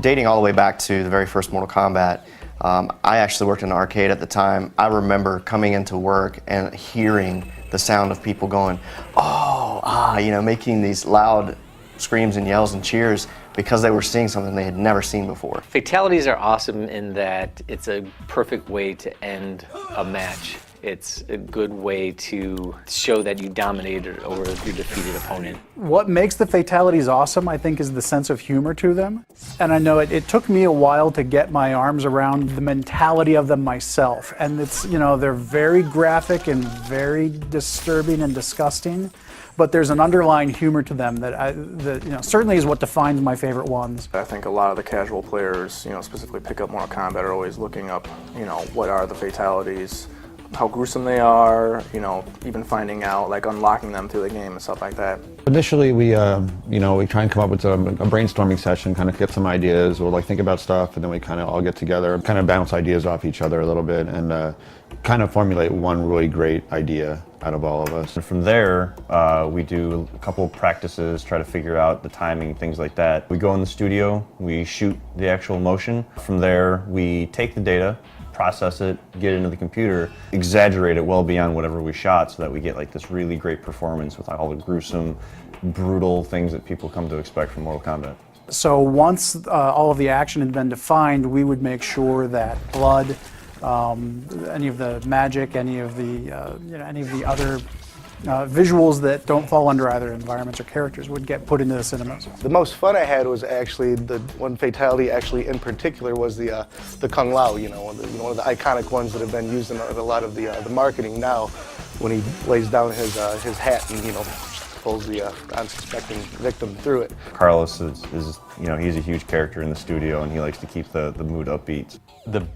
Dating all the way back to the very first Mortal Kombat, I actually worked in an arcade at the time. I remember coming into work and hearing the sound of people going, oh, ah, you know, making these loud screams and yells and cheers because they were seeing something they had never seen before. Fatalities are awesome in that it's a perfect way to end a match. It's a good way to show that you dominated over your defeated opponent. What makes the fatalities awesome, I think, is the sense of humor to them. And I know it took me a while to get my arms around the mentality of them myself. And it's, you know, they're very graphic and very disturbing and disgusting, but there's an underlying humor to them that you know, certainly is what defines my favorite ones. I think a lot of the casual players, you know, specifically pick up Mortal Kombat, are always looking up, you know, what are the fatalities, how gruesome they are, you know, even finding out, like unlocking them through the game and stuff like that. Initially, we try and come up with a brainstorming session, kind of get some ideas, or like think about stuff, and then we kind of all get together, kind of bounce ideas off each other a little bit, and kind of formulate one really great idea out of all of us. And from there, we do a couple of practices, try to figure out the timing, things like that. We go in the studio, we shoot the actual motion. From there, we take the data, process it, get it into the computer, exaggerate it well beyond whatever we shot so that we get like this really great performance with all the gruesome, brutal things that people come to expect from Mortal Kombat. So once all of the action had been defined, we would make sure that blood, any of the magic, any of the other visuals that don't fall under either environments or characters would get put into the cinemas. The most fun I had was actually the one fatality, actually in particular, was the Kung Lao. You know, one of the iconic ones that have been used in a lot of the marketing now. When he lays down his hat and, you know, pulls the unsuspecting victim through it. Carlos is you know, he's a huge character in the studio, and he likes to keep the mood upbeat. The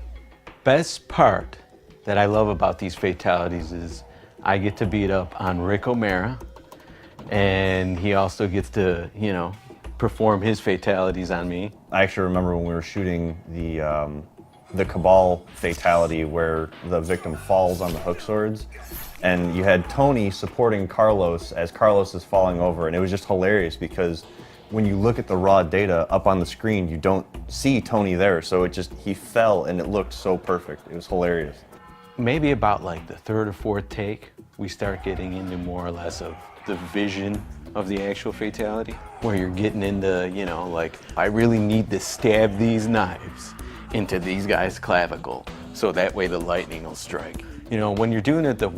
best part that I love about these fatalities is I get to beat up on Rick O'Mara, and he also gets to, you know, perform his fatalities on me. I actually remember when we were shooting the Cabal fatality where the victim falls on the hook swords, and you had Tony supporting Carlos as Carlos is falling over, and it was just hilarious because when you look at the raw data up on the screen, you don't see Tony there, so he fell and it looked so perfect. It was hilarious. Maybe about like the third or fourth take, we start getting into more or less of the vision of the actual fatality, where you're getting into, you know, like, I really need to stab these knives into these guys' clavicle so that way the lightning will strike. You know, when you're doing it the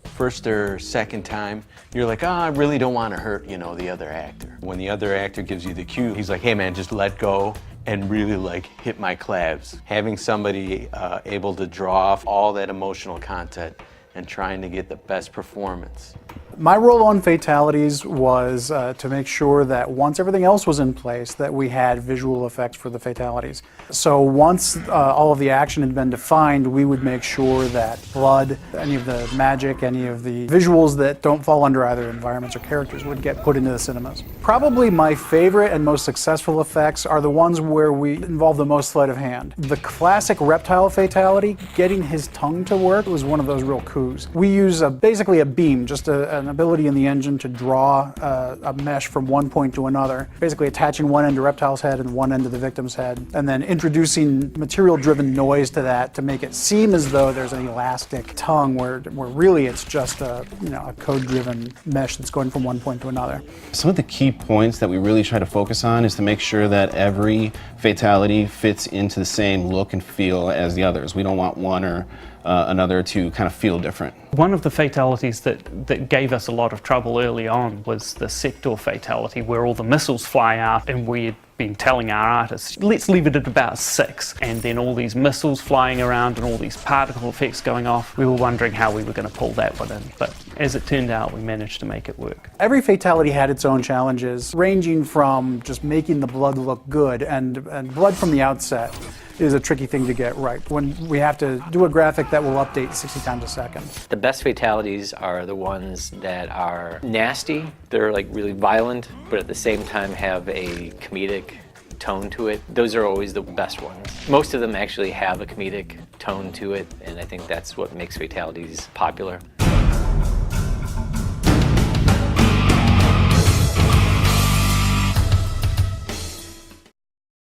first or second time, you're like, oh, I really don't want to hurt, you know, the other actor. When the other actor gives you the cue, he's like, hey man, just let go and really like hit my clavs. Having somebody able to draw off all that emotional content and trying to get the best performance. My role on fatalities was to make sure that once everything else was in place, that we had visual effects for the fatalities. So once all of the action had been defined, we would make sure that blood, any of the magic, any of the visuals that don't fall under either environments or characters would get put into the cinemas. Probably my favorite and most successful effects are the ones where we involve the most sleight of hand. The classic reptile fatality, getting his tongue to work, was one of those real coups. We use basically a beam, just an ability in the engine to draw a mesh from one point to another, basically attaching one end to Reptile's head and one end to the victim's head, and then introducing material-driven noise to that to make it seem as though there's an elastic tongue where really it's just a code-driven mesh that's going from one point to another. Some of the key points that we really try to focus on is to make sure that every fatality fits into the same look and feel as the others. We don't want one or another to kind of feel different. One of the fatalities that gave us a lot of trouble early on was the sector fatality, where all the missiles fly out, and we had been telling our artists, let's leave it at about 6, and then all these missiles flying around and all these particle effects going off. We were wondering how we were going to pull that one in, but as it turned out, we managed to make it work. Every fatality had its own challenges, ranging from just making the blood look good, and blood from the outset is a tricky thing to get right when we have to do a graphic that will update 60 times a second. The best fatalities are the ones that are nasty. They're like really violent, but at the same time have a comedic tone to it. Those are always the best ones. Most of them actually have a comedic tone to it, and I think that's what makes fatalities popular.